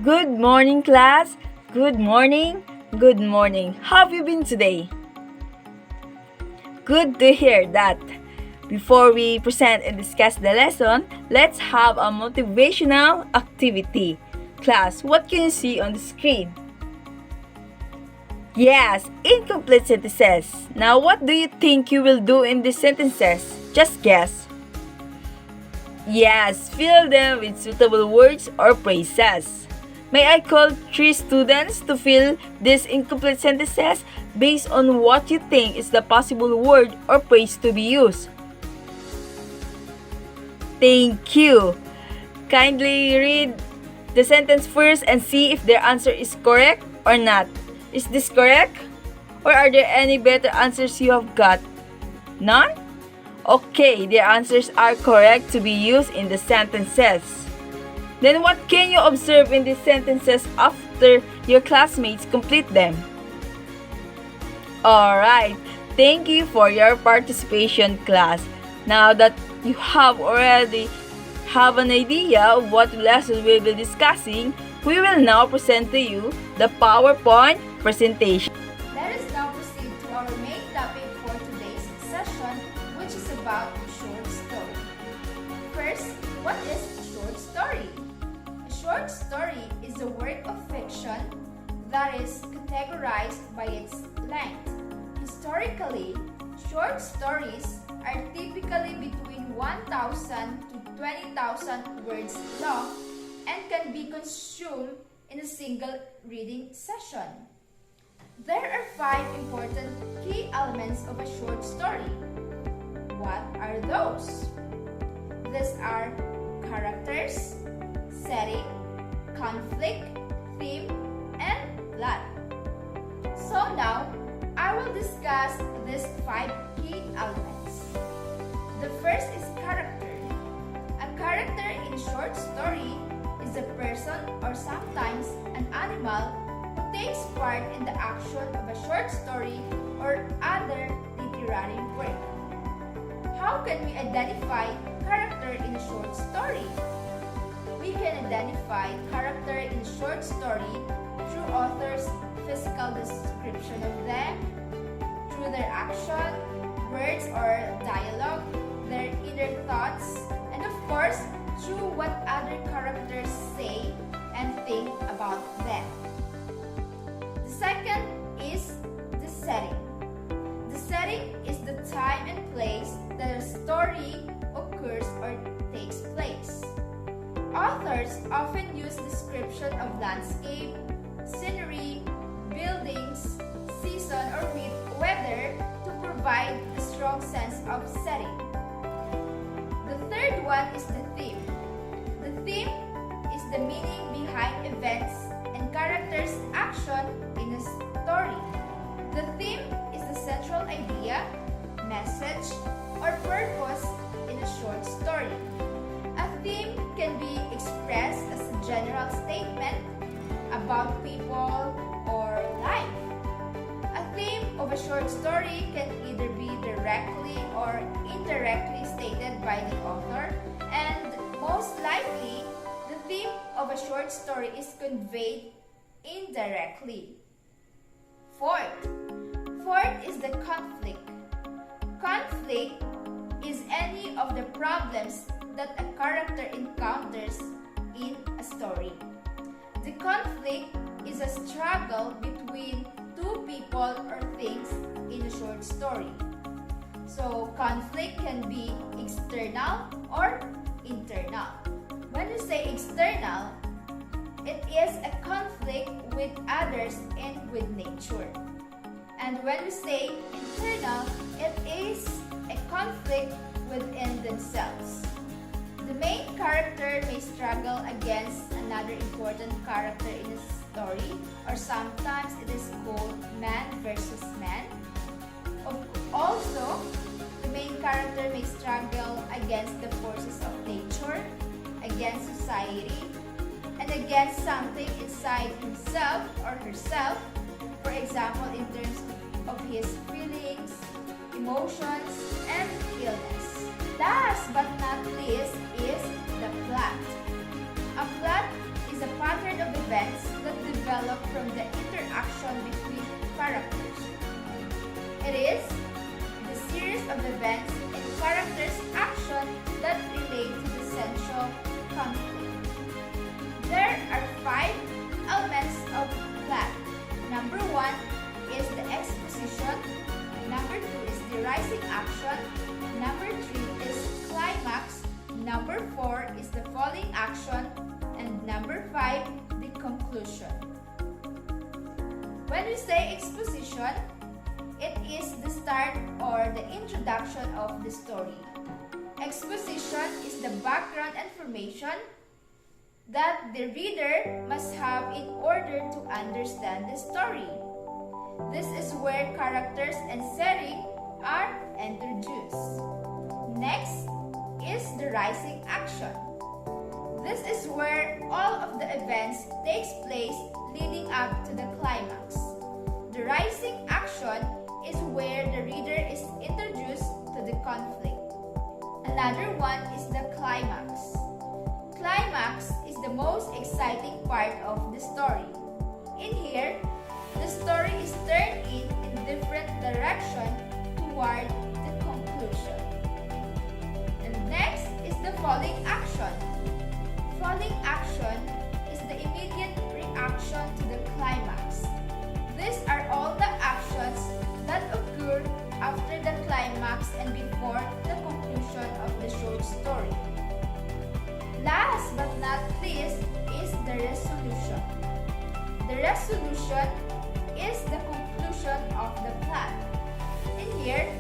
Good morning, class. Good morning. Good morning. How have you been today? Good to hear that. Before we present and discuss the lesson, let's have a motivational activity. Class, what can you see on the screen? Yes, incomplete sentences. Now, what do you think you will do in these sentences? Just guess. Yes, fill them with suitable words or phrases. May I call 3 students to fill these incomplete sentences based on what you think is the possible word or phrase to be used? Thank you. Kindly read the sentence first and see if their answer is correct or not. Is this correct? Or are there any better answers you have got? None? Okay, their answers are correct to be used in the sentences. Then what can you observe in these sentences after your classmates complete them? Alright, thank you for your participation, class. Now that you have already have an idea of what lesson we'll be discussing, we will now present to you the PowerPoint presentation. Let us now proceed to our main topic for today's session, which is about short story. First, what is short story? A short story is a work of fiction that is categorized by its length. Historically, short stories are typically between 1,000 to 20,000 words long and can be consumed in a single reading session. There are 5 important key elements of a short story. What are those? These are characters, setting, conflict, theme, and plot. So now, I will discuss these 5 key elements. The first is character. A character in a short story is a person or sometimes an animal who takes part in the action of a short story or other literary work. How can we identify character in a short story? We can identify character in a short story through author's physical description of them, through their action, words or dialogue, their inner thoughts, and of course, through what other characters say and think about them. The second is the setting. The setting is the time and place that a story occurs or takes place. Authors often use description of landscape, scenery, buildings, season, or weather to provide a strong sense of setting. The third one is the theme. The theme is the meaning behind events and characters' action in a story. The theme is the central idea, message, or purpose in a short story. A theme can be expressed as a general statement about people or life. A theme of a short story can either be directly or indirectly stated by the author, and most likely, the theme of a short story is conveyed indirectly. Fourth is the conflict. Conflict is any of the problems that a character encounters in a story. The conflict is a struggle between 2 people or things in a short story. So, conflict can be external or internal. When we say external, it is a conflict with others and with nature. And when we say internal, it is a conflict within themselves. The main character may struggle against another important character in a story, or sometimes it is called man versus man. Also, the main character may struggle against the forces of nature, against society, and against something inside himself or herself, for example, in terms of his feelings, emotions, and illness. Last but not least is the plot. A plot is is a pattern of events that develop from the interaction between characters. It is the series of events and characters' action that relate to the central conflict. There are 5 elements of plot. Number 1 is the exposition. Number 2 is the rising action. Number 3 is climax. Number 4 is the falling action. And number 5, the conclusion. When we say exposition, it is the start or the introduction of the story. Exposition is the background information that the reader must have in order to understand the story. This is where characters and setting are introduced. Next is the rising action. This is where all of the events takes place leading up to the climax. The rising action is where the reader is introduced to the conflict. Another one is the climax. Climax is the most exciting part of the story. In here, the story is turned in different direction toward the conclusion. And next is the falling action. Falling action is the immediate reaction to the climax. These are all the actions that occur after the climax and before the conclusion of the short story. Last but not least is the resolution. The resolution is the conclusion of the plot. In here,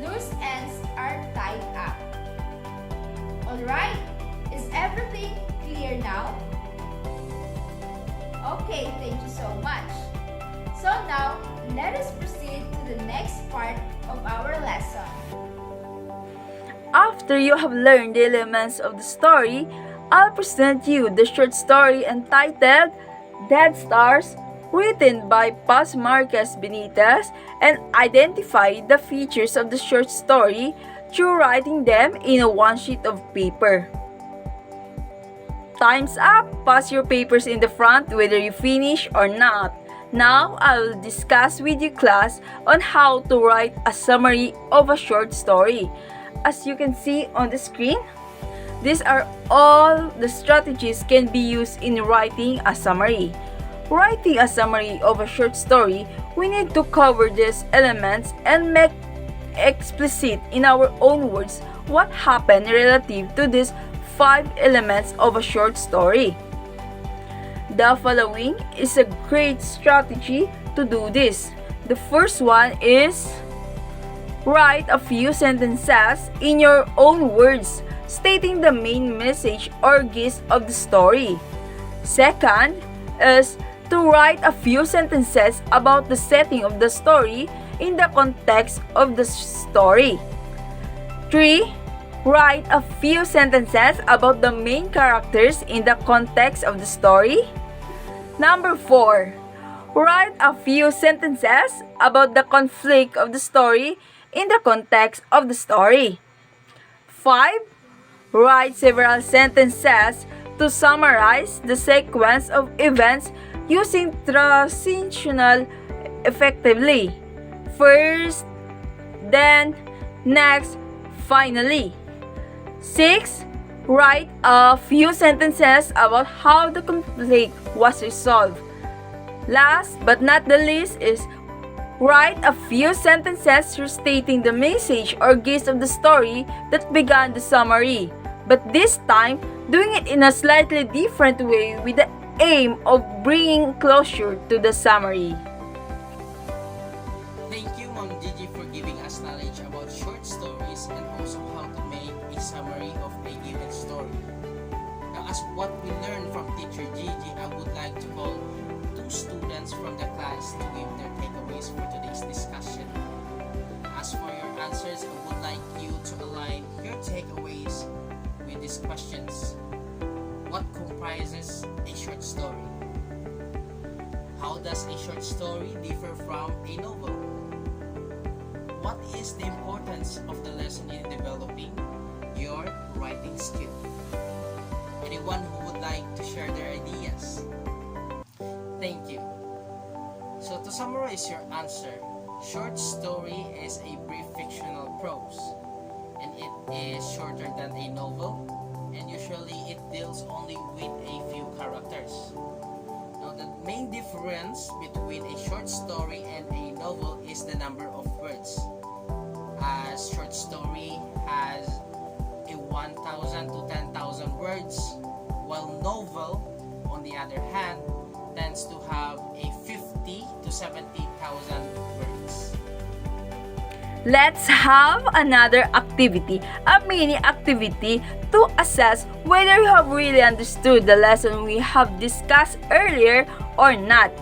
loose ends are tied up. Alright, is everything clear now? Okay, thank you so much. So now, let us proceed to the next part of our lesson. After you have learned the elements of the story, I'll present you the short story entitled Dead Stars, written by Paz Marquez Benitez, and identify the features of the short story through writing them in a one sheet of paper. Time's up! Pass your papers in the front whether you finish or not. Now, I will discuss with you class on how to write a summary of a short story. As you can see on the screen, these are all the strategies can be used in writing a summary. Writing a summary of a short story, we need to cover these elements and make explicit in our own words what happened relative to these 5 elements of a short story. The following is a great strategy to do this. The first one is write a few sentences in your own words stating the main message or gist of the story. Second is to write a few sentences about the setting of the story in the context of the story. 3. Write a few sentences about the main characters in the context of the story. Number 4. Write a few sentences about the conflict of the story in the context of the story. 5. Write several sentences to summarize the sequence of events using transitional effectively. First, then, next, finally. 6. Write a few sentences about how the conflict was resolved. Last but not the least is write a few sentences stating the message or gist of the story that began the summary, but this time doing it in a slightly different way with the aim of bringing closure to the summary. Thank you, Ma'am Gigi, for giving us knowledge about short stories and also how to make a summary of a given story. Now, as what we learned from Teacher Gigi, I would like to call 2 students from the class to give their takeaways for today's discussion. As for your answers, I would like you to align your takeaways with these questions. What comprises a short story? How does a short story differ from a novel? What is the importance of the lesson in developing your writing skill? Anyone who would like to share their ideas? Thank you. So to summarize your answer, short story is a brief fictional prose, and it is shorter than a novel, and usually it deals only with a few characters. Now the main difference between a short story and a novel is the number of words. A short story has a 1,000 to 10,000 words, while novel, on the other hand, tends to have a 50 to 70,000 words. Let's have another activity, a mini activity to assess whether you have really understood the lesson we have discussed earlier or not.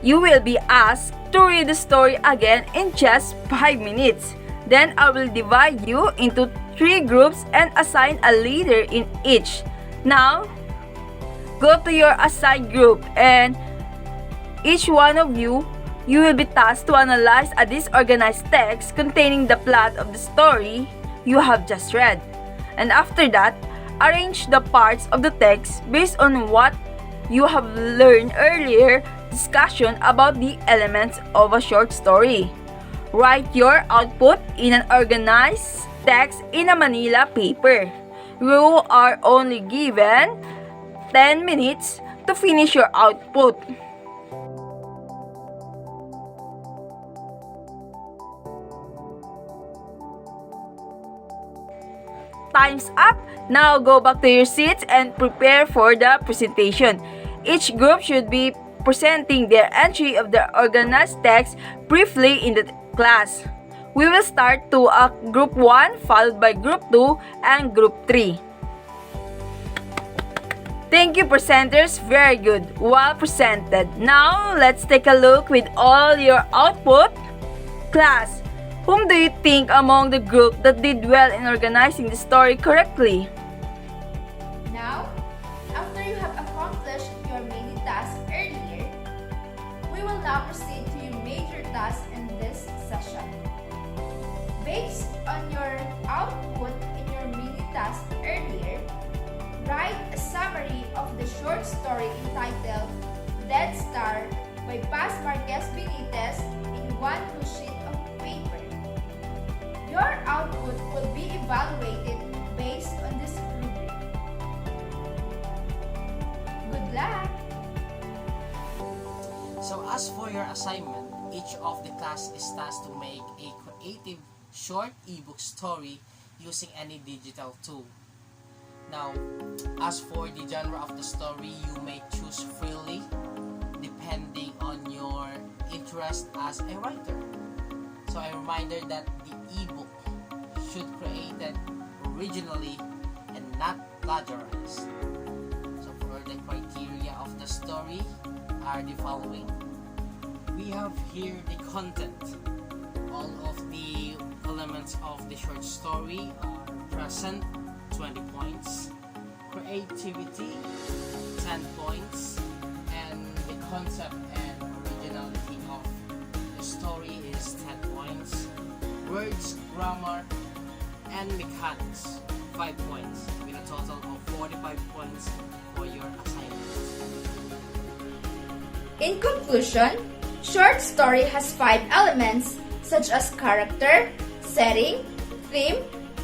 You will be asked to read the story again in just 5 minutes. Then I will divide you into 3 groups and assign a leader in each. Now, go to your assigned group and each one of you will be tasked to analyze a disorganized text containing the plot of the story you have just read. And after that, arrange the parts of the text based on what you have learned earlier discussion about the elements of a short story. Write your output in an organized text in a manila paper. You are only given 10 minutes to finish your output. Time's up! Now go back to your seats and prepare for the presentation. Each group should be presenting their entry of the organized text briefly in the class. We will start to Group 1, followed by Group 2 and Group 3. Thank you, presenters. Very good. Well presented. Now, let's take a look with all your output. Class, whom do you think among the group that did well in organizing the story correctly? Now, after you have accomplished your mini task earlier, we will now proceed to your major task in this session. Based on your output in your mini task earlier, write a summary of the short story entitled Dead Star by Paz Marquez Benitez in one blue sheet of paper. Your output will be evaluated based on this rubric. Good luck! So as for your assignment, each of the class is tasked to make a creative short ebook story using any digital tool. Now, as for the genre of the story, you may choose freely depending on your interest as a writer. So a reminder that the ebook should created originally and not plagiarized. So for the criteria of the story are the following. We have here the content. All of the elements of the short story are present, 20 points. Creativity, 10 points. And the concept and originality of the story is 10 points. Words, grammar, and mechanics, 5 points, with a total of 45 points for your assignment. In conclusion, short story has 5 elements such as character, setting, theme,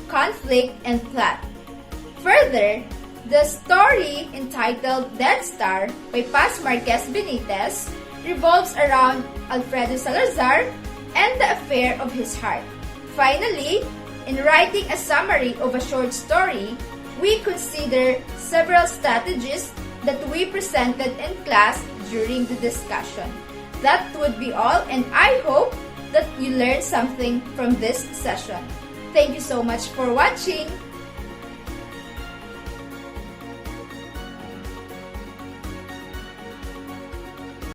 conflict, and plot. Further, the story entitled Dead Star by Paz Marquez Benitez revolves around Alfredo Salazar and the affair of his heart. Finally, in writing a summary of a short story, we consider several strategies that we presented in class during the discussion. That would be all, and I hope that you learned something from this session. Thank you so much for watching.